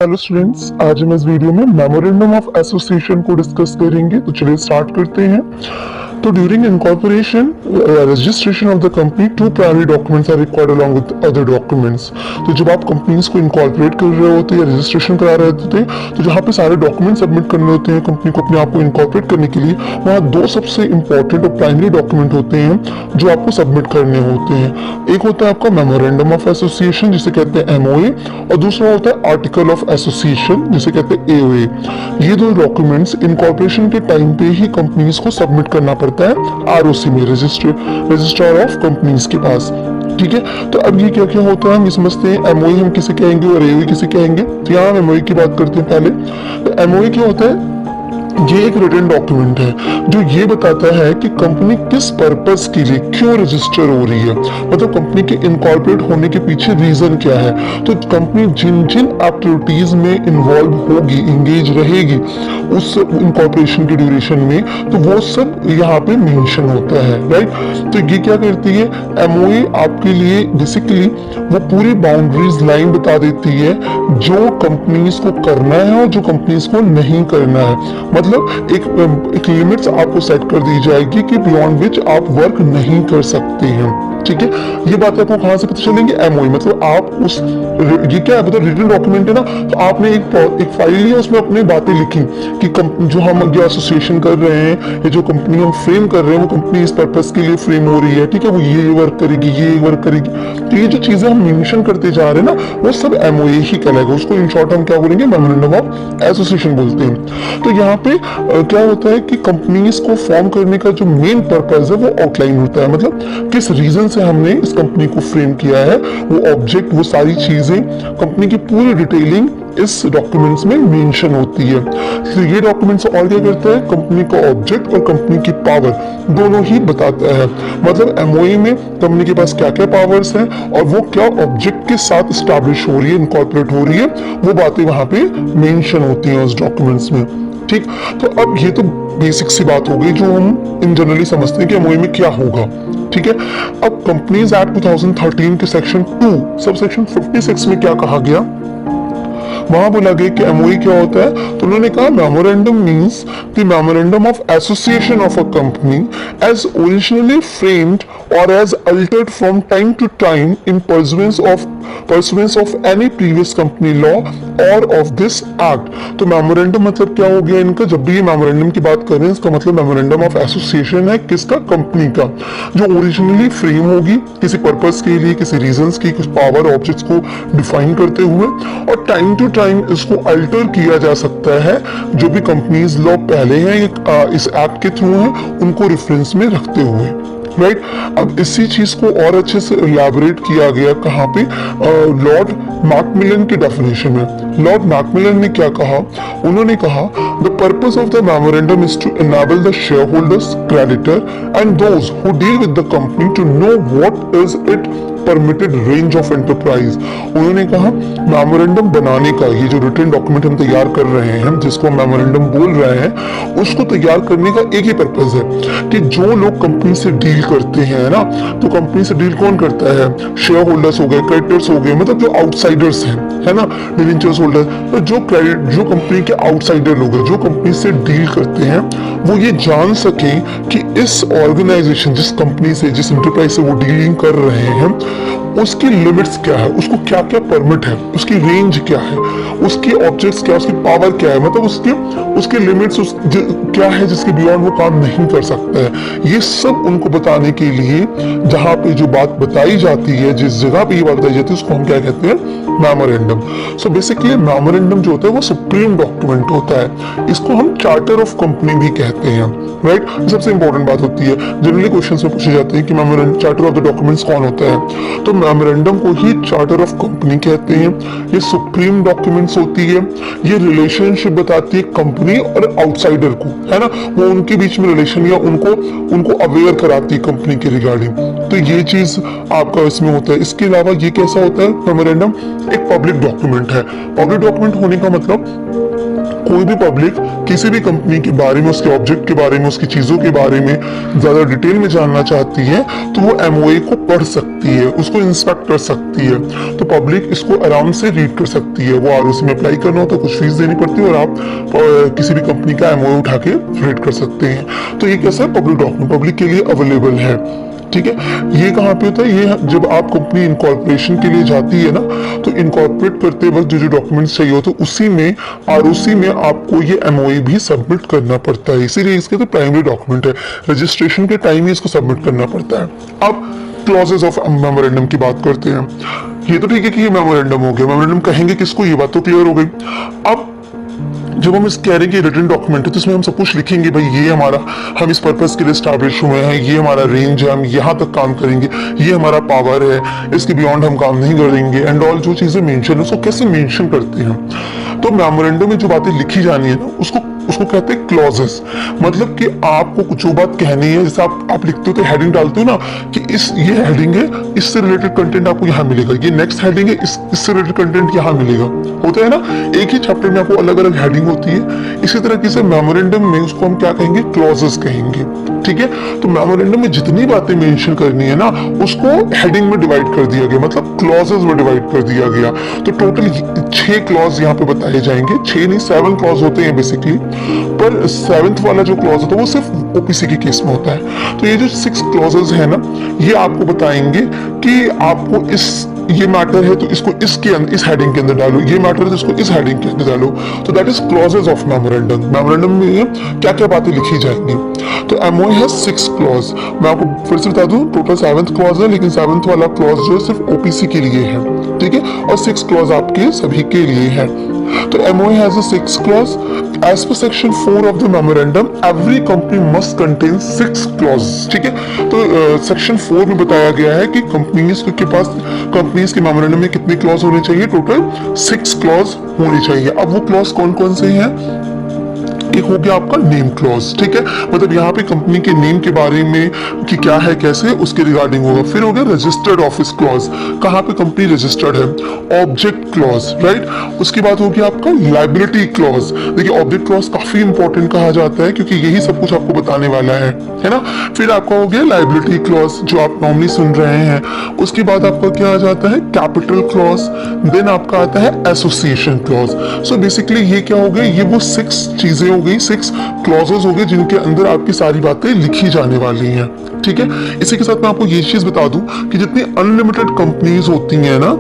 Hello students, आज हम इस वीडियो में मेमोरेंडम ऑफ एसोसिएशन को डिस्कस करेंगे। तो चलिए स्टार्ट करते हैं। तो during incorporation registration of the company two primary documents are required along with other documents. तो जब आप कंपनीज को इनकॉर्पोरेट कर रहे होते हैं या रजिस्ट्रेशन करा रहे होते हैं, तो जहाँ पे सारे डॉक्यूमेंट सबमिट करने होते हैं कंपनी को अपने आप को इनकॉर्पोरेट करने के लिए, वहाँ दो सबसे इंपॉर्टेंट और प्राइमरी डॉक्यूमेंट होते हैं जो आपको सबमिट करने होते हैं। एक होता है आपका मेमोरेंडम ऑफ एसोसिएशन जिसे कहते हैं एमओए, और दूसरा होता है आर्टिकल ऑफ एसोसिएशन जिसे कहते हैं एओए। ये दो डॉक्यूमेंट्स इनकॉर्पोरेशन के टाइम पे ही कंपनीज को सबमिट करना पड़ता है आरओसी में, रजिस्ट्रार ऑफ कंपनीज के पास। ठीक है, तो अब ये क्या क्या होता है हम ये समझते हैं। एमओए हम किसे कहेंगे और एओए किसे कहेंगे। तो यहाँ हम एमओए की बात करते हैं पहले। तो एमओए क्या होता है, ये एक रिटन डॉक्यूमेंट है जो ये बताता है कि कंपनी किस पर्पस के लिए क्यों रजिस्टर हो रही है, मतलब कंपनी के इनकॉर्पोरेट होने के पीछे रीजन क्या है। तो कंपनी जिन जिन एक्टिविटीज में इन्वॉल्व होगी, इंगेज रहेगी उस इनकॉर्पोरेशन के ड्यूरेशन में, तो वो सब यहाँ पे मेंशन होता है, राइट। तो ये क्या करती है, एमओए आपके लिए बेसिकली वो पूरी बाउंड्रीज लाइन बता देती है जो कंपनीज को करना है और जो कंपनीज को नहीं करना है। मतलब एक लिमिट्स आपको सेट कर दी जाएगी कि बियॉन्ड विच आप वर्क नहीं कर सकते हैं। ठीक है, ये बात आपको कहां से पता चलेंगे, एमओए। मतलब आप उस ये क्या है, मतलब रिटन डॉक्यूमेंट है ना, तो आपने एक फाइल ली, उसमें अपनी बातें लिखी कि जो हम ये एसोसिएशन कर रहे हैं, ये जो कंपनी हम फ्रेम कर रहे हैं, वो कंपनी इस पर्पस के लिए फ्रेम हो रही है। ठीक है, वो ये वर्क करेगी, ये वर्क करेगी। तो ये जो चीजें हम मेंशन करते जा रहे हैं ना, वो सब एमओए ही कहलाएगा। उसको इन शॉर्ट हम क्या बोलेंगे, मेमोरेंडम ऑफ एसोसिएशन बोलते हैं। तो यहाँ पे क्या होता है कि कंपनीज को फॉर्म करने का जो मेन पर्पस है वो आउटलाइन होता है, मतलब किस रीजन से हमने इस कंपनी को फ्रेम किया है, वो ऑब्जेक्ट, वो सारी चीजें, कंपनी की पूरी डिटेलिंग इस डॉक्यूमेंट्स में मेंशन होती है। तो ये डॉक्यूमेंट्स और क्या करता है, कंपनी का ऑब्जेक्ट और कंपनी की पावर दोनों ही बताता है। मतलब एमओए में कंपनी के पास क्या क्या पावर्स हैं और वो क्या ऑब्जेक्ट के साथ स्टैब्लिश हो रही है, इनकॉर्पोरेट हो रही है, वो बातें वहां पे मेंशन होती हैं उस डॉक्यूमेंट्स में। ठीक, तो अब ये तो बेसिक सी बात हो गई जो हम इन जनरली समझते हैं कि एमओए में क्या होगा। ठीक है, अब कंपनीज एक्ट 2013 के सेक्शन 2 सब सेक्शन 56 में क्या कहा गया, वहां बोला गया कि एमओए क्या होता है। तो उन्होंने कहा memorandum means the memorandum of association of a company as originally framed और as altered from time to time in pursuance of any previous company law और ऑफ दिस एक्ट। तो मेमोरेंडम मतलब क्या हो गया इनका, जब भी ये मेमोरेंडम की बात करें इसका मतलब मेमोरेंडम ऑफ एसोसिएशन है किसका, कंपनी का, जो ओरिजिनली फ्रेम होगी किसी पर्पस के लिए, किसी रीजंस की, कुछ पावर ऑब्जेक्ट्स को डिफाइन करते हुए, और टाइम टू टाइम इसको अल्टर किया जा सकता है जो भी कंपनीज लॉ पहले हैं इस एक्ट के थ्रू है उनको रेफरेंस में रखते हुए, राइट। अब इसी चीज को और अच्छे से इलैबोरेट किया गया कहाँ पे, लॉर्ड मैकमिलन की डेफिनेशन में। लॉर्ड मैकमिलन ने क्या कहा, उन्होंने कहा the purpose of the memorandum is to enable the shareholders, creditor and those who deal with the company to know what is it permitted range of enterprise. उन्होंने कहा memorandum बनाने का, ये जो रिटन डॉक्यूमेंट हम तैयार कर रहे हैं जिसको हम मेमोरेंडम बोल रहे हैं, उसको तैयार करने का एक ही पर्पस है कि जो लोग कंपनी से डील करते हैं ना, तो कंपनी से डील कौन करता है, शेयर होल्डर्स हो गए, क्रेडिटर्स हो गए, मतलब जो आउटसाइडर्स हैं, है ना, डिवेंचर्स होल्डर। तो जो कंपनी के आउटसाइडर लोग हैं जो कंपनी से डील करते हैं, वो ये जान सके कि इस ऑर्गेनाइजेशन, जिस कंपनी से, जिस एंटरप्राइज से वो डीलिंग कर रहे हैं, उसकी लिमिट्स क्या है, उसको क्या क्या परमिट है, उसकी रेंज क्या है, उसकी ऑब्जेक्ट्स क्या, उसकी पावर क्या है, मतलब उसके लिमिट्स क्या है जिसके बियॉन्ड वो काम नहीं कर सकता है। ये सब उनको बताने के लिए जहाँ पे जो बात बताई जाती है, जिस जगह पे ये बात बताई जाती है, उसको हम क्या कहते हैं, मेमोरेंडम। सो बेसिकली मेमोरेंडम जो होता है वो सुप्रीम डॉक्यूमेंट होता है। इसको हम चार्टर ऑफ कंपनी भी कहते हैं, राइट। सबसे इंपॉर्टेंट बात होती है, जनरली क्वेश्चंस में पूछे जाते हैं कि memorandum, charter of the documents कौन होता है, तो मेमोरेंडम को ही चार्टर ऑफ कंपनी कहते हैं। ये सुप्रीम डॉक्यूमेंट्स होती है, ये रिलेशनशिप बताती है कंपनी और आउटसाइडर को, है ना, वो उनके बीच में रिलेशन या उनको अवेयर कराती है कंपनी के रिगार्डिंग। तो ये चीज आपका इसमें होता है। इसके अलावा ये कैसा होता है, मेमोरेंडम एक पब्लिक डॉक्यूमेंट है। पब्लिक डॉक्यूमेंट होने का मतलब कोई भी पब्लिक किसी भी कंपनी के बारे में, उसके ऑब्जेक्ट के बारे में, उसकी चीजों के बारे में ज्यादा डिटेल में जानना चाहती है तो वो एमओए को पढ़ सकती है, उसको इंस्पेक्ट कर सकती है। तो पब्लिक इसको आराम से रीड कर सकती है। वो आरओसी में अप्लाई करना हो तो कुछ फीस देनी पड़ती है और आप किसी भी कंपनी का एमओए उठा के रीड कर सकते हैं। तो ये कैसा है, पब्लिक डॉक्यूमेंट पब्लिक के लिए अवेलेबल है। ठीक है, ये कहाँ पे होता है, ये जब आप कंपनी इनकॉर्पोरेशन के लिए जाती है ना, तो इनकॉर्पोरेट करते वक्त जो जो डॉक्यूमेंट्स चाहिए होते हैं उसी में आरओसी में आपको ये एमओए भी सबमिट करना पड़ता है। इसीलिए इसके तो प्राइमरी डॉक्यूमेंट है, रजिस्ट्रेशन के टाइम ही इसको सबमिट करना पड़ता है। अब क्लॉजेस ऑफ मेमोरेंडम की बात करते हैं। ये तो ठीक है कि ये मेमोरेंडम हो गया, मेमोरेंडम कहेंगे किसको, ये बात तो क्लियर हो गई। अब जब हम इस कह रहे हैं कि रिटन डॉक्यूमेंट है तो इसमें हम सब कुछ लिखेंगे, भाई ये हमारा, हम इस पर्पस के लिए स्टैब्लिश हुए हैं, ये हमारा रेंज है, हम यहाँ तक काम करेंगे, ये हमारा पावर है, इसके बियॉन्ड हम काम नहीं करेंगे एंड ऑल। जो चीजें मेंशन है उसको कैसे मेंशन करते हैं, तो मेमोरेंडम में जो बातें लिखी जानी है ना उसको कहते हैं क्लॉजेस। मतलब कि आपको जो बात कहनी है, जैसे आप लिखते हो तो हेडिंग डालते हो ना कि ये हेडिंग है, इससे रिलेटेड कंटेंट आपको यहाँ मिलेगा, ये नेक्स्ट हेडिंग है, इससे रिलेटेड कंटेंट यहाँ मिलेगा। होता है ना, एक ही चैप्टर में आपको अलग अलग हेडिंग होती है। इसी तरह से मेमोरेंडम में उसको हम क्या कहेंगे, क्लॉजेस कहेंगे। ठीक है, तो मेमोरेंडम में जितनी बातें मेंशन करनी है ना उसको हेडिंग में डिवाइड कर दिया गया, मतलब क्लॉजेस में डिवाइड कर दिया गया। तो टोटल 6 क्लॉज यहाँ पे बताए जाएंगे, 6 नहीं 7 क्लॉज होते हैं बेसिकली, पर 7th वाला जो क्लॉज होता है वो सिर्फ ओपीसी के केस में होता है। तो ये जो 6 क्लॉजेस है ना, ये आपको बताएंगे कि आपको ये मैटर है तो इसको इस हेडिंग के अंदर डालो, ये मैटर है तो इसको इस हेडिंग के अंदर डालो। तो that is clauses of memorandum. Memorandum में क्या क्या बातें लिखी जाएंगी। तो एमओए है 6 क्लॉज। मैं आपको फिर से बता दूं, टोटल 7th क्लॉज है, लेकिन 7th वाला क्लॉज जो है सिर्फ ओपीसी के लिए है। ठीक है, और 6 क्लॉज आपके सभी के लिए है। तो MOA has a 6th clause. As per section 4 of the memorandum, every company must contain 6 clauses. ठीक है, तो सेक्शन 4 में बताया गया है कि कंपनीज के पास, कंपनीज के मेमोरेंडम में कितने क्लॉज होने चाहिए, टोटल 6 क्लॉज होने चाहिए। अब वो क्लॉज कौन कौन से हैं, एक हो गया आपका नेम क्लॉज। ठीक है, मतलब यहाँ पे कंपनी के नेम के बारे में कि क्या है कैसे उसके रिगार्डिंग होगा। फिर हो गया रजिस्टर्ड ऑफिस क्लॉज, कहाँ पे कंपनी रजिस्टर्ड है। Object clause, right. उसके बाद हो गया आपका लाइबिलिटी क्लॉज। देखिए ऑब्जेक्ट क्लॉज काफी इंपॉर्टेंट कहा जाता है क्योंकि यही सब कुछ आपको बताने वाला है ना। फिर आपका हो गया लाइबिलिटी क्लॉज जो आप नॉर्मली सुन रहे हैं। उसके बाद आपका क्या आ जाता है, कैपिटल क्लॉज। देन आपका आता है एसोसिएशन क्लॉज। सो बेसिकली ये क्या हो गया, ये वो 6 चीजें हो गई, 6 क्लॉजेस हो गए जिनके अंदर आपकी सारी बातें लिखी जाने वाली हैं। ठीक है, इसी के साथ मैं आपको ये चीज बता दूं कि जितनी अनलिमिटेड कंपनीज होती हैं ना,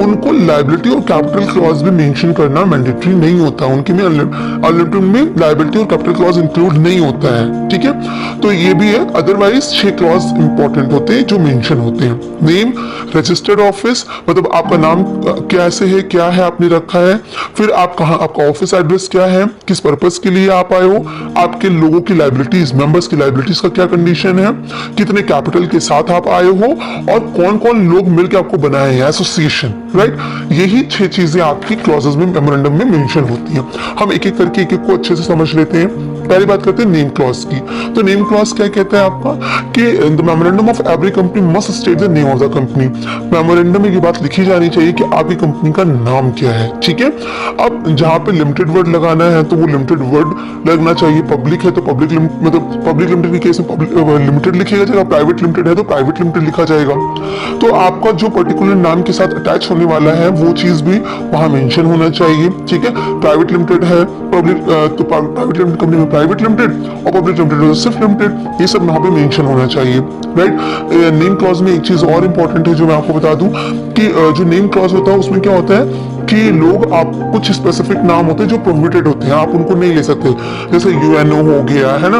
उनको लायबिलिटी और कैपिटल क्लॉज भी मेंशन करना मैंडेटरी नहीं होता। उनके में अनलिमिटेड में लायबिलिटी और कैपिटल क्लॉज इंक्लूड नहीं होता है। ठीक है, तो ये भी है। अदरवाइज 6 क्लॉज इंपॉर्टेंट होते हैं जो मेंशन होते हैं। नेम, रजिस्टर्ड ऑफिस, मतलब आपका नाम कैसे है, क्या है आपने रखा है। फिर आप कहाँ, आपका ऑफिस एड्रेस क्या है, किस पर्पस के लिए आप आए हो, आपके लोगों की लायबिलिटीज, मेंबर्स की लायबिलिटीज का क्या कंडीशन है, कितने कैपिटल के साथ आप आए हो और कौन कौन लोग मिलकर आपको बनाए हैं, एसोसिएशन, राइट। यही 6 चीजें आपकी क्लॉजेस में, मेमोरेंडम में मेंशन होती हैं। हम एक एक करके एक एक को अच्छे से समझ लेते हैं। पहली बात करते हैं नेम क्लॉज की। तो नेम क्लॉज क्या कहता है आपका कि the memorandum of every company must state the name of the company. Memorandum में ये बात लिखी जानी चाहिए कि आपकी कंपनी का नाम क्या है। ठीक है, अब जहां पे लिमिटेड वर्ड लगाना है तो वो लिमिटेड वर्ड लगना चाहिए। पब्लिक है तो पब्लिक, मतलब पब्लिक लिमिटेड के केस में लिमिटेड लिखेगा जाएगा, प्राइवेट लिमिटेड है तो प्राइवेट लिमिटेड लिखा जाएगा। तो आपका जो पर्टिकुलर नाम के साथ अटैच होने वाला है वो चीज भी वहां मेंशन होना चाहिए। ठीक है, प्राइवेट लिमिटेड है, पब्लिक तो प्राइवेट लिमिटेड कंपनी में प्राइवेट लिमिटेड और पब्लिक लिमिटेड सिर्फ लिमिटेड, ये सब वहां पे मेंशन होना चाहिए, राइट। नेम क्लॉज में एक चीज और इंपॉर्टेंट है जो मैं आपको बता दूं कि जो नेम क्लॉज होता है उसमें क्या होता है कि लोग, आप कुछ स्पेसिफिक नाम होते हैं जो प्रोहिबिटेड होते हैं, आप उनको नहीं ले सकते। जैसे यूएनओ हो गया है ना,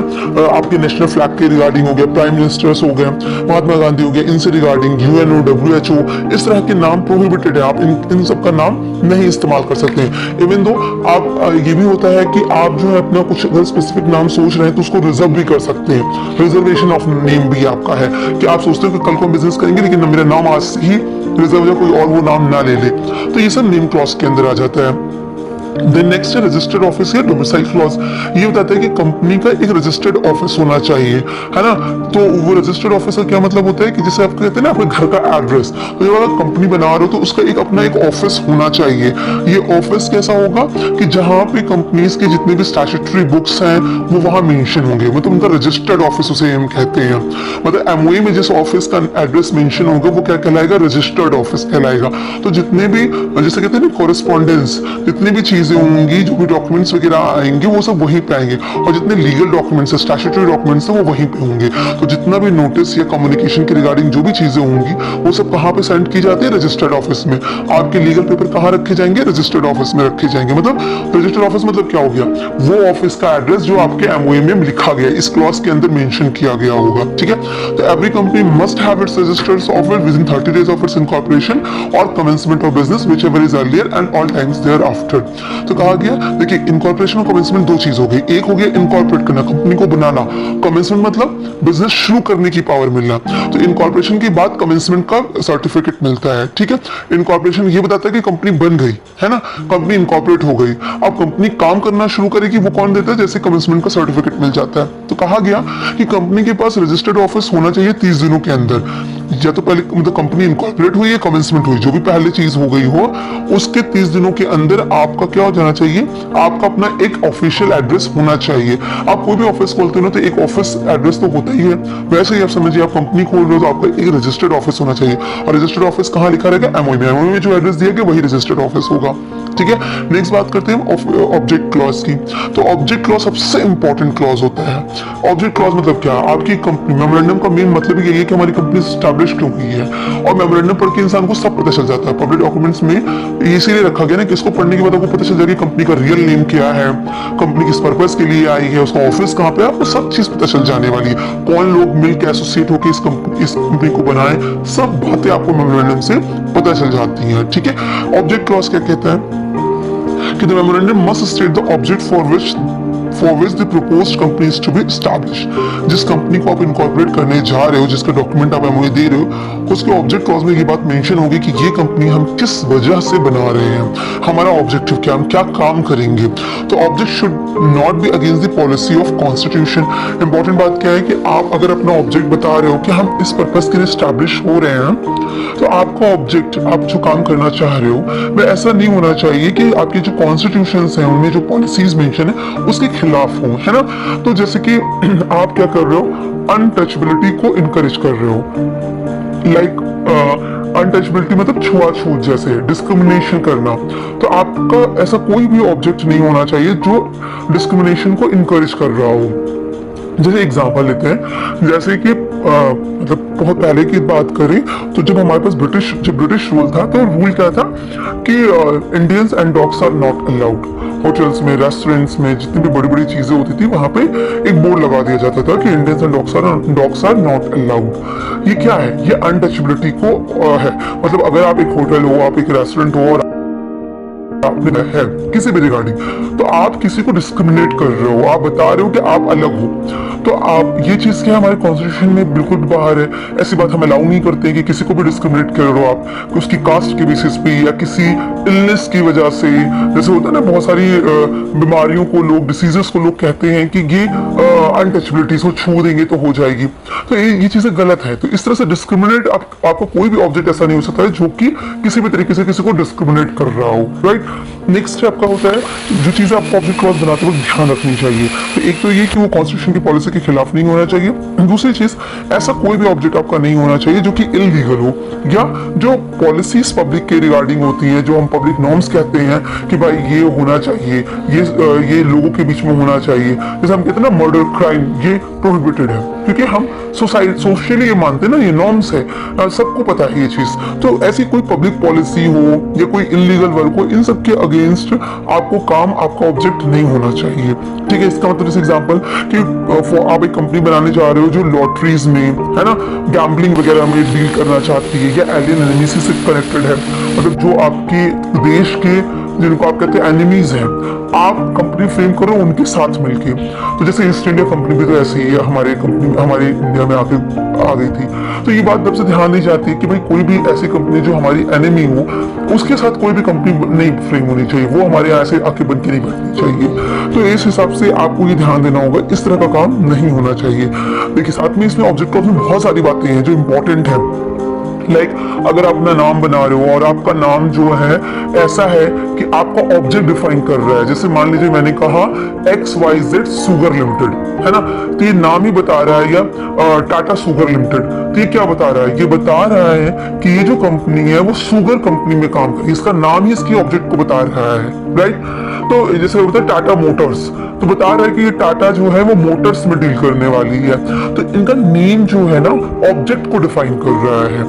आपके नेशनल फ्लैग के रिगार्डिंग हो गया, प्राइम मिनिस्टर्स हो गए, महात्मा गांधी हो गया, इनसे रिगार्डिंग यूएनओ, WHO, इस तरह के नाम प्रोहिबिटेड है। आप इन सब का नाम नहीं इस्तेमाल कर सकते हैं। इवन दो आप, ये भी होता है कि आप जो है अपना कुछ अगर स्पेसिफिक नाम सोच रहे हैं तो उसको रिजर्व भी कर सकते हैं। रिजर्वेशन ऑफ नेम भी आपका है कि आप सोचते हो कि कल को बिजनेस करेंगे लेकिन मेरा नाम आज से ही रिजर्व या कोई और वो नाम ना ले ले, तो ये सब नेम क्लॉज के अंदर आ जाता है। देन नेक्स्ट है रजिस्टर्ड ऑफिस या डोमिसाइल क्लॉज। ये बताता है कि कंपनी का एक रजिस्टर्ड ऑफिस होना चाहिए, है ना। तो वो रजिस्टर्ड ऑफिस का क्या मतलब होता है कि जैसे आप कहते हैं ना आपके घर का एड्रेस, तो जब आप कंपनी बना रहे हो तो उसका एक अपना एक ऑफिस होना चाहिए। ये ऑफिस कैसा होगा कि जहां पे कंपनीज के जितने भी स्टैट्यूटरी बुक्स हैं वो वहां मेंशन होंगे, मतलब उनका रजिस्टर्ड ऑफिस उसे हम कहते हैं। मतलब एमओए में जिस ऑफिस का एड्रेस मेंशन होगा वो क्या कहलाएगा, रजिस्टर्ड ऑफिस कहलाएगा। तो जितने भी जैसे कहते हैं ना कॉरेस्पॉन्डेंस, जितनी भी चीजें होंगी, जो भी डॉक्यूमेंट्स वगैरह आएंगे वो सब वहीं पे आएंगे, और जितने लीगल डॉक्यूमेंट्स है, स्टैट्यूटरी डॉक्यूमेंट्स है, वो वहीं पे होंगे। तो जितना भी नोटिस या कम्युनिकेशन के रिगार्डिंग जो भी चीजें होंगी वो सब कहाँ पे सेंड की जाती है, रजिस्टर्ड ऑफिस में। आपके लीगल पेपर कहाँ रखे जाएंगे, रजिस्टर्ड ऑफिस में रखे जाएंगे। मतलब रजिस्टर्ड ऑफिस मतलब क्या हो गया, वो ऑफिस का एड्रेस जो आपके एमओए में लिखा गया, इस क्लॉज के अंदर मेंशन किया गया होगा, ठीक है। तो every company must have its registered office within 30 days of its incorporation और commencement of business whichever is earlier and all times thereafter. तो कहा गया, देखिए इनकॉर्पोरेशन और कमेंसमेंट दो चीज हो गई। एक हो गया इनकॉर्पोरेट करना, कंपनी को बनाना। कमेंसमेंट मतलब बिजनेस शुरू करने की पावर मिलना। तो इनकॉर्पोरेशन के बाद कमेंसमेंट का सर्टिफिकेट मिलता है, ठीक है। इनकॉर्पोरेशन ये बताता है कि कंपनी बन गई, है ना, कंपनी इनकॉर्पोरेट हो गई। अब कंपनी काम करना शुरू करेगी, वो कौन देता है, जैसे कमेंसमेंट का सर्टिफिकेट मिल जाता है। तो कहा गया कि कंपनी के पास रजिस्टर्ड ऑफिस होना चाहिए 30 दिनों के अंदर। या तो पहले मतलब कंपनी इनकॉर्पोरेट हुई है, कमेंसमेंट हुई, जो भी पहले चीज हो गई हो, उसके 30 दिनों के अंदर आपका क्या हो जाना चाहिए, आपका अपना एक ऑफिशियल एड्रेस होना चाहिए। आप कोई भी ऑफिस खोलते हो तो एक ऑफिस एड्रेस तो होता ही है। वैसे ही आप समझिए, आप कंपनी खोल रहे हो तो आपका एक रजिस्टर्ड ऑफिस होना चाहिए, और रजिस्टर्ड ऑफिस कहाँ लिखा रहेगा, एमओए में। एमओए में जो एड्रेस दिया गया वही रजिस्टर्ड ऑफिस होगा, ठीक है। नेक्स्ट बात करते हैं ऑब्जेक्ट क्लॉज की। तो ऑब्जेक्ट क्लॉज सबसे इंपॉर्टेंट क्लॉज होता है। ऑब्जेक्ट क्लॉज मतलब क्या, आपकी कंपनी, मेमोरेंडम का मेन मतलब यही है कि हमारी कंपनी स्टैब्लिश क्यों हुई है, और मेमोरेंडम पढ़ के इंसान को सब पता चल जाता है। पब्लिक डॉक्यूमेंट्स में इसीलिए रखा गया ना कि इसको पढ़ने के बाद आपको पता चल जाएगी कंपनी का रियल नेम क्या है, कंपनी किस पर्पस के लिए आई है, उसका ऑफिस कहाँ पे है, आपको सब चीज पता चल जाने वाली है। कौन लोग मिलकर एसोसिएट होकर इस कंपनी को बनाए, सब बातें आपको मेमोरेंडम से पता चल जाती हैं, ठीक है। ऑब्जेक्ट क्लॉज क्या कहता है कि the memorandum must state the object for which the proposed company is to be established। जिस कंपनी को आप इनकॉर्पोरेट करने जा रहे हो, जिसका डॉक्यूमेंट आप एमओए दे रहे हो, उसके ऑब्जेक्ट क्लॉज में ये बात मेंशन होगी कि ये कंपनी हम किस वजह से बना रहे हैं, हमारा ऑब्जेक्टिव क्या, हम क्या काम करेंगे। तो object should not be against the policy of constitution. Important बात क्या है कि आप अगर अपना ऑब्जेक्ट बता रहे हो कि हम इस पर्पस के लिए स्टैब्लिश हो रहे हैं, तो आपका ऑब्जेक्ट, आप जो काम करना चाह रहे हो, वह ऐसा नहीं होना चाहिए कि आपके जो कॉन्स्टिट्यूशन है उनमें जो पॉलिसीज मेंशन है उसके खिलाफ हो, है ना। तो जैसे कि आप क्या कर रहे हो, अनटचबिलिटी को इनकरेज कर रहे हो, लाइक अनटचबिलिटी मतलब छुआछूत, जैसे डिस्क्रिमिनेशन करना। तो आपका ऐसा कोई भी ऑब्जेक्ट नहीं होना चाहिए जो डिस्क्रिमिनेशन को इनकरेज कर रहा हो। जैसे एग्जांपल लेते हैं, जैसे कि मतलब बहुत पहले की बात करें तो जब हमारे पास ब्रिटिश रूल था, तो रूल क्या था कि Indians and dogs are not allowed. Hotels में, रेस्टोरेंट्स में, जितनी भी बड़ी बड़ी चीजें होती थी, वहां पे एक बोर्ड लगा दिया जाता था कि Indians and dogs are not allowed. ये क्या है, ये अनटचबिलिटी को है। मतलब अगर आप एक होटल हो, आप एक रेस्टोरेंट हो और आपने है किसी भी रिगार्डिंग, तो आप किसी को डिस्क्रिमिनेट कर रहे हो, आप बता रहे हो कि आप अलग हो, तो आप ये चीज क्या हमारे कॉन्स्टिट्यूशन में बिल्कुल बाहर है। ऐसी बात हम अलाउ नहीं करते कि किसी को भी डिस्क्रिमिनेट कर रहे हो आप, उसकी कास्ट के बेसिस पे या किसी इलनेस की वजह से। जैसे होता है ना, बहुत सारी बीमारियों को लोग, डिसीजेस को लोग कहते हैं कि ये अनटचबिलिटी को छू देंगे तो हो जाएगी, तो ये चीजें गलत है। तो इस तरह से डिस्क्रिमिनेट आपको कोई भी ऑब्जेक्ट ऐसा नहीं हो सकता है जो कि किसी भी तरीके से किसी को डिस्क्रिमिनेट कर रहा हो, राइट। नेक्स्ट स्टेप का होता है, जो चीजें आपको ऑब्जेक्ट क्लॉज बनाते वक्त ध्यान रखनी चाहिए। तो एक तो ये कि वो कॉन्स्टिट्यूशन की पॉलिसी के खिलाफ नहीं होना चाहिए। दूसरी चीज, ऐसा कोई भी ऑब्जेक्ट आपका नहीं होना चाहिए जो कि इलीगल हो, या जो पॉलिसीज पब्लिक के रिगार्डिंग होती है, जो हम पब्लिक नॉर्म्स कहते हैं कि भाई ये होना चाहिए, ये लोगों के बीच में होना चाहिए। जैसे हम कहते हैं ना, मर्डर क्राइम, ये प्रोहिबिटेड है, क्योंकि हम सोशली ये मानते हैं ना, ये नॉर्म्स है, सबको पता है ये चीज। तो ऐसी कोई पब्लिक पॉलिसी हो या कोई इलीगल वर्क हो, इन सब के अगेंस्ट आपको काम, आपका ऑब्जेक्ट नहीं होना चाहिए, ठीक है। इसका मतलब जैसे एग्जांपल कि आप एक कंपनी बनाने जा रहे हो जो लॉटरीज में, है ना, गैम्बलिंग वगैरह में डील करना चाहती है, या एलियन एनिमी से कनेक्टेड है, मतलब जो आपके देश के जिनको आप कहते हैं एनिमीज हैं, आप कंपनी फ्रेम करो उनके साथ मिलके। तो जैसे ईस्ट इंडिया कंपनी भी तो ऐसी ही हमारे इंडिया में आके आ गई थी। तो ये बात तब से ध्यान दी जाती है कि भाई कोई भी ऐसी कंपनी जो हमारी एनिमी हो उसके साथ कोई भी कंपनी नहीं फ्रेम होनी चाहिए, वो हमारे यहाँ से आके बन के नहीं बैठनी चाहिए। तो इस हिसाब से आपको ये ध्यान देना होगा, इस तरह का काम नहीं होना चाहिए। देखिए साथ में इसमें ऑब्जेक्ट क्लॉज में बहुत सारी बातें हैं जो इंपॉर्टेंट है। लाइक अगर आप अपना नाम बना रहे हो और आपका नाम जो है ऐसा है कि आपका ऑब्जेक्ट डिफाइन कर रहा है, जैसे मान लीजिए मैंने कहा XYZ सुगर लिमिटेड, है ना, तो ये नाम ही बता रहा है, या टाटा सुगर लिमिटेड, तो ये क्या बता रहा है? ये बता रहा है कि ये जो कंपनी है वो सुगर कंपनी में काम कर रही है, इसका नाम ही इसकी ऑब्जेक्ट को बता रहा है, राइट। तो जैसे होता है टाटा मोटर्स, तो बता रहा है कि ये टाटा जो है वो मोटर्स में डील करने वाली है, तो इनका नेम जो है ना ऑब्जेक्ट को डिफाइन कर रहा है।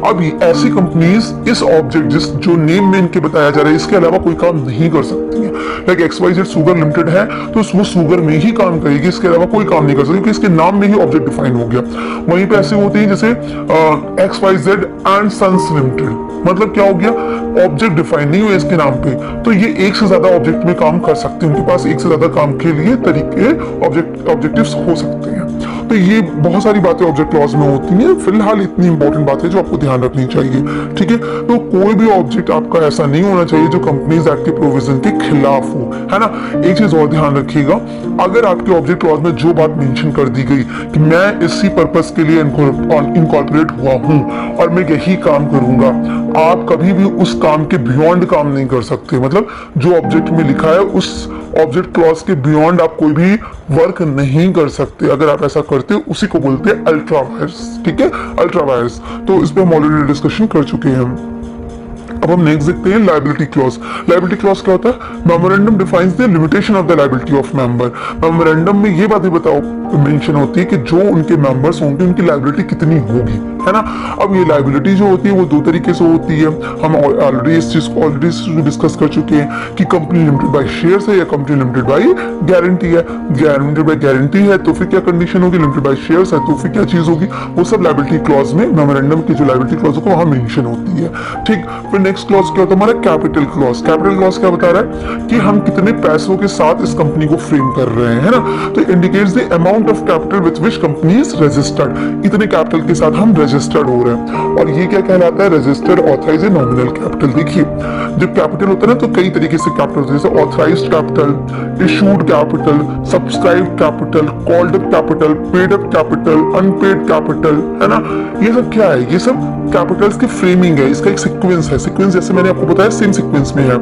अभी ऐसी कंपनीज इस ऑब्जेक्ट जो नेम में इनके बताया जा रहा है इसके अलावा कोई काम नहीं कर सकती है। लाइक XYZ सुगर लिमिटेड है तो वो सुगर में ही काम करेगी, इसके अलावा कोई काम नहीं कर सकती क्योंकि इसके नाम में ही ऑब्जेक्ट डिफाइन हो गया। वहीं पे ऐसे होते हैं जैसे XYZ एंड सन्स लिमिटेड, मतलब क्या हो गया, ऑब्जेक्ट डिफाइन नहीं हुआ इसके नाम पे, तो ये एक से ज्यादा ऑब्जेक्ट में काम कर सकते हैं, उनके पास एक से ज्यादा काम के लिए तरीके ऑब्जेक्टिव्स हो सकते हैं। तो ये बहुत सारी बातें ऑब्जेक्ट क्लॉज में होती हैं। फिलहाल इतनी इंपॉर्टेंट बात है जो आपको ध्यान रखनी चाहिए, ठीक है। तो कोई भी ऑब्जेक्ट आपका ऐसा नहीं होना चाहिए जो कंपनीज एक्ट के प्रोविजन के खिलाफ हो, है ना। एक चीज और ध्यान रखिएगा, अगर आपके ऑब्जेक्ट क्लॉज में जो बात मेंशन कर दी गई कि मैं इसी पर्पस के लिए इनकॉर्पोरेट हुआ हूं और मैं यही काम करूंगा, आप कभी भी उस काम के बियॉन्ड काम नहीं कर सकते। मतलब जो ऑब्जेक्ट में लिखा है उस ऑब्जेक्ट क्लॉज के बियॉन्ड आप कोई भी वर्क नहीं कर सकते। अगर आप ऐसा करते हो उसी को बोलते हैं अल्ट्रा वायर्स, ठीक है, अल्ट्रा वायर्स। तो इस पे हम ऑलरेडी डिस्कशन कर चुके हैं। अब हम नेक्स्ट देखते हैं लायबिलिटी क्लॉज। लायबिलिटी क्लॉज क्या होता है? Memorandum defines the limitation of the liability of member. Memorandum में ये बातें मेंशन होती है कि जो उनके मेंबर्स होंगे उनकी लायबिलिटी कितनी होगी, है ना। अब ये लायबिलिटी जो होती है वो दो तरीके से होती है, हम ऑलरेडी इस चीज को ऑलरेडी डिस्कस कर चुके हैं कि कंपनी लिमिटेड बाय शेयर्स है या कंपनी लिमिटेड बाय गारंटी है। लिमिटेड बाय गारंटी है तो फिर क्या कंडीशन होगी, लिमिटेड बाय शेयर्स है तो फिर क्या चीज होगी, वो सब लायबिलिटी क्लॉज में मेमोरेंडम की जो लायबिलिटी क्लॉज को वहां मेंशन होती है, ठीक। फिर नेक्स्ट क्लॉज क्या होता है हमारा? Capital clause. कैपिटल क्लॉज क्या बता रहा है कि हम कितने पैसों के साथ इस कंपनी को फ्रेम कर रहे हैं, है ना। तो indicates the amount of capital with which company is registered, इतने कैपिटल के साथ हम रजिस्टर्ड हो रहे हैं। और ये क्या कहलाता है? Registered authorised nominal capital. देखिए जब कैपिटल होता है ना तो कई तरीके से कैपिटल होता है, जैसे authorised capital, issued capital, subscribed capital, called up capital, paid up capital, unpaid capital, है ना। ये सब क्या है? ये सब कैपिटल्स की फ्रेमिंग है, इसका एक सीक्वेंस है। सीक्वेंस जैसे मैंने आपको बताया सेम सीक्वेंस में है।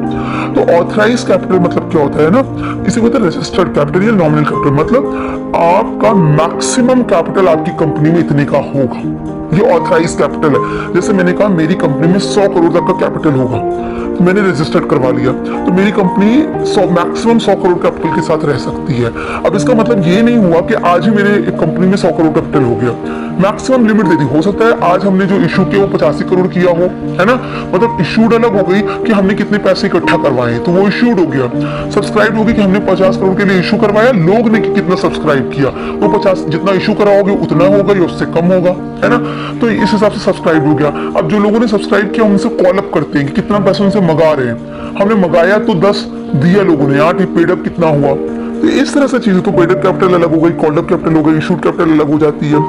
तो ऑथराइज्ड कैपिटल मतलब क्या होता है ना, इसे कहते हैं रजिस्टर्ड कैपिटल या नॉमिनल कैपिटल। मतलब आपका मैक्सिमम कैपिटल आपकी कंपनी में इतने का होगा, ये ऑथराइज्ड कैपिटल है। जैसे मैंने कहा मेरी कंपनी में 100 करोड़ तक का कैपिटल होगा तो मैंने रजिस्टर्ड करवा लिया, तो मेरी कंपनी मैक्सिमम 100 करोड़ कैपिटल के साथ रह सकती है। अब इसका मतलब ये नहीं हुआ कि आज ही मेरे कंपनी में 100 करोड़ कैपिटल हो गया, मैक्सिमम लिमिट दे दी। हो सकता है आज हमने जो इशू किया वो 85 करोड़ किया हो, है ना। मतलब इशूड अलग हो गई कि हमने कितने पैसे इकट्ठा करवाए तो वो इशूड हो गया। सब्सक्राइब हो गई कि हमने 50 करोड़ के लिए इशू करवाया, लोग ने कितना सब्सक्राइब किया, वो 50 जितना इशू कराओगे उतना होगा या उससे कम होगा, है ना। तो इस हिसाब से सब्सक्राइब हो गया। अब जो लोगों ने सब्सक्राइब किया उनसे कॉल अप करते हैं कि कितना पैसा उनसे मंगा रहे हैं। हमने मंगाया तो 10 दिया लोगों ने, 8 पेड अप कितना हुआ। तो इस तरह से चीजें, तो पेड अप कैपिटल अलग हो गई, कॉल्ड अप कैपिटल हो गई, इशूड कैपिटल अलग हो जाती है।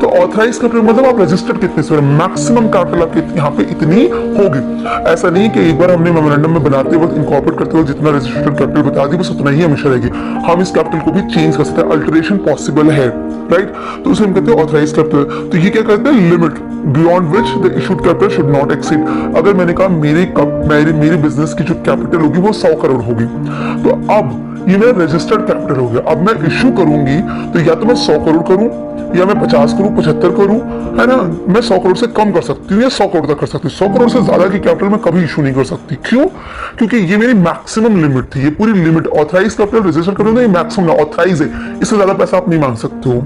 तो ऑथराइज कैपिटल मतलब आप रजिस्टर्ड कितने से, मैक्सिमम कैपिटल आपके यहाँ पे इतनी होगी। ऐसा नहीं कि एक बार हमने मेमोरेंडम में बनाते वक्त इनकॉर्पोरेट करते वक्त जितना रजिस्टर्ड कैपिटल बता दी बस उतना ही हमेशा रहेगी। हम इस कैपिटल को भी चेंज कर सकते हैं, अल्टरेशन पॉसिबल है, राइट। तो उसे हम कहते हैं ऑथराइज कैपिटल। तो ये क्या कहते हैं? Limit beyond which the issued capital should not exceed. अगर मैंने कहा मेरी बिजनेस की जो कैपिटल होगी वो 100 करोड़ होगी, तो अब ये मेरा रजिस्टर्ड कैपिटल हो गया। अब मैं इशू करूंगी तो या तो मैं 100 करोड़ करूं या मैं 50 करूं, 75 करूं, है ना। मैं 100 करोड़ से कम कर सकती हूँ या 100 करोड़ तक कर सकती हूँ। 100 करोड़ से ज्यादा की कैपिटल मैं कभी इशू नहीं कर सकती। क्यों? क्योंकि ये मेरी मैक्सिमम लिमिट थी, ये पूरी limit. Authorise capital registered capital ये मैक्सिमम ऑथराइज है, इससे ज्यादा पैसा आप नहीं मांग सकते हो,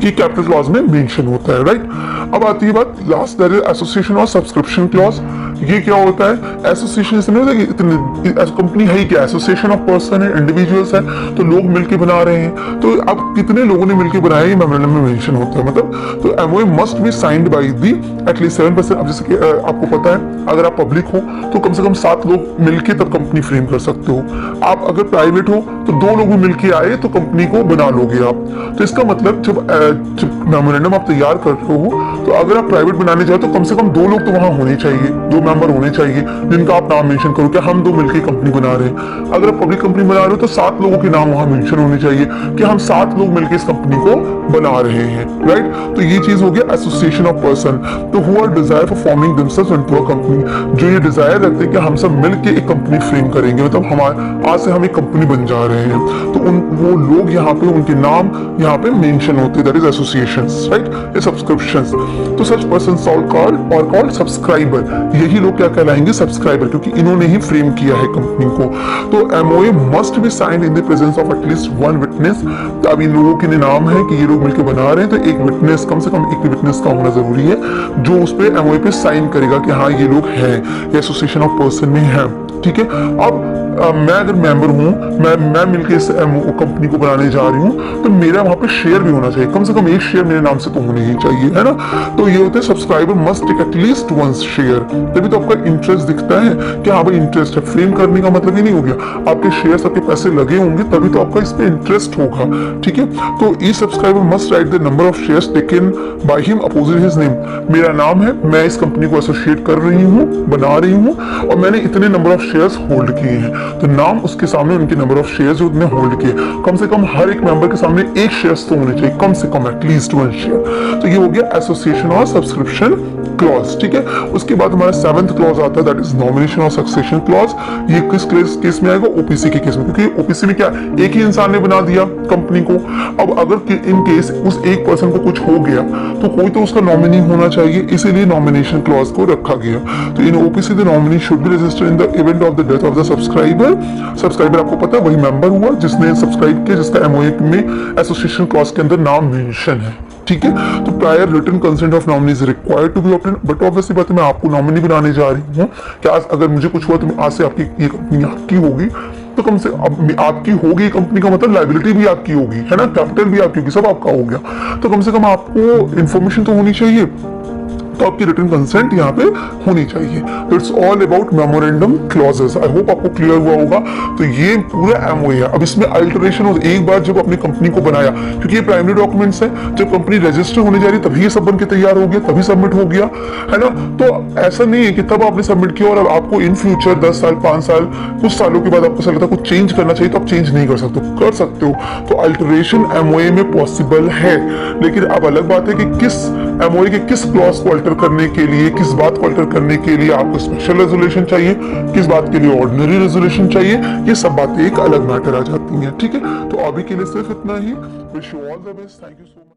ये कैपिटल क्लॉज में मेंशन होता है, राइट। अब आती है बात लास्ट, दैट इज एसोसिएशन और सब्सक्रिप्शन क्लॉज। ये क्या होता है, एसोसिएशन नहीं होता कि इतनी कंपनी है ही क्या, एसोसिएशन ऑफ पर्सन है, इंडिविजुअल्स है, तो लोग मिलकर बना रहे हैं। तो अब कितने लोगों ने मिलकर बनाया ये मेमोरेंडम में मेंशन होता है। मतलब तो MOA must be signed by the at least 7%। अब जैसे कि आपको पता है अगर आप पब्लिक हो तो कम से कम 7 लोग मिलकर तब कंपनी फ्रेम कर सकते हो। आप अगर प्राइवेट हो तो 2 लोग भी मिलकर आए तो कंपनी को बना लोगे आप। तो इसका मतलब जब मेमोरेंडम आप तैयार कर रहे हो तो अगर आप प्राइवेट बनाने जाओ तो कम से कम 2 लोग तो वहां होने चाहिए, 2 मेंबर होने चाहिए जिनका आप नाम मेंशन करो कि हम 2 मिलकर कंपनी बना रहे हैं। अगर आप पब्लिक कंपनी बना रहे हो तो 7 लोगों के नाम वहां मेंशन होने चाहिए कि हम 7 लोग मिलकर इस कंपनी को बना रहे हैं, राइट। तो ये चीज हो गया एसोसिएशन ऑफ पर्सन। तो who are desire for forming themselves into a company, जो ये डिजायर रखते हैं कि हम सब मिलकर एक कंपनी फ्रेम करेंगे, मतलब हमारे आज से हम एक कंपनी बन जा रहे हैं। तो वो लोग यहाँ पे उनके नाम यहाँ पे मेंशन होते हैं, दैट इज एसोसिएशंस, राइट, ये सब्सक्रिप्शंस। तो सच पर्सन कॉल्ड सब्सक्राइबर, यही लोग क्या कहलाएंगे, सब्सक्राइबर, क्योंकि इन्होंने ही फ्रेम किया है कंपनी को। तो MOA must be signed in the presence of at least 1 witness. तो अब इन लोगों के नाम है कि ये लोग मिलकर बना रहे हैं, तो एक विटनेस, कम से कम एक विटनेस का होना जरूरी है जो उस पे एमओए पे साइन करेगा कि हाँ ये लोग हैं, ये एसोसिएशन ऑफ पर्सन में है, ठीक है। अब मैं अगर मेंबर हूँ, मैं मिलकर इस कंपनी को बनाने जा रही हूँ, तो मेरा वहां पे शेयर भी होना चाहिए, कम से कम एक शेयर मेरे नाम से तो होने ही चाहिए, है ना। तो ये होते हैं subscriber must take at least 1 share. तभी तो आपका इंटरेस्ट दिखता है कि हाँ भाई इंटरेस्ट है। फ्रेम करने का मतलब ही नहीं हो गया आपके शेयर, आपके पैसे लगे होंगे तभी तो आपका इस पे इंटरेस्ट होगा, ठीक है। तो each subscriber must write the number of shares taken by him opposing his name. मेरा नाम है, मैं इस कंपनी को एसोसिएट कर रही हूँ, बना रही हूँ, और मैंने इतने नंबर ऑफ शेयर्स होल्ड किए हैं, तो नाम उसके सामने उनके नंबर ऑफ शेयर्स उतने होल्ड किए, कम से कम हर एक मेंबर के सामने एक शेयर्स तो होने चाहिए, कम से कम एटलीस्ट 1 शेयर। तो ये हो गया एसोसिएशन और सब्सक्रिप्शन क्लॉज, ठीक है। उसके बाद हमारा 7th क्लॉज आता है, दैट इज नॉमिनेशन और सक्सेशन क्लॉज। ये किस केस में आएगा, ओपीसी के केस में, क्योंकि ओपीसी में क्या एक ही इंसान ने बना दिया कंपनी को। अब अगर इन केस उस एक पर्सन को कुछ हो गया तो कोई तो उसका नॉमिनी होना चाहिए, इसीलिए नॉमिनेशन क्लॉज को रखा गया। तो in OPC the nominee should be registered in the event of the death of the subscriber. Subscriber आपको पता है वही मेंबर हुआ जिसने सब्सक्राइब किया, जिसका एमओए में एसोसिएशन क्लॉज के अंदर नाम मेंशन है, ठीक है। तो prior written consent of nominee is required to be obtain. But obviously बात है मैं आपको नॉमिनी बनाने जा रही हूँ कि आज अगर मुझे कुछ हुआ तो आज से आपकी ये कंपनी आपकी होगी, तो कम से अब आपकी होगी कंपनी का मतलब लायबिलिटी भी आपकी होगी, है ना, कैपिटल भी आपकी होगी, सब आपका हो गया। तो कम से कम आपको इंफॉर्मेशन तो होनी चाहिए, तो आपकी रिटन कंसेंट यहाँ पे होनी चाहिए। तो it's all about memorandum clauses. I hope आपको क्लियर हुआ होगा। तो ये पूरा एमओए है। अब इसमें अल्टरेशन हो, एक बार जब अपनी कंपनी को बनाया, क्योंकि ये प्राइमरी डॉक्यूमेंट्स है, जब कंपनी रजिस्टर होने जा रही तभी ये सब बन के तैयार हो गया, तभी सबमिट हो गया, है ना। तो ऐसा नहीं है कि तब आपने सबमिट किया और अब आपको इन फ्यूचर 10 साल 5 साल कुछ सालों के बाद आपको ऐसा लगता है कुछ चेंज करना चाहिए, तो आप चेंज नहीं कर सकते हो। तो अल्टरेशन एमओए में पॉसिबल है, लेकिन अब अलग बात है कि किस एमओए के किस क्लॉज को अल्टर करने के लिए, किस बात को अल्टर करने के लिए आपको स्पेशल रेजोल्यूशन चाहिए, किस बात के लिए ऑर्डिनरी रेजोल्यूशन चाहिए, ये सब बातें एक अलग मैटर आ जाती हैं, ठीक है। तो अभी के लिए सिर्फ इतना ही। Wish you all the best, thank you so much.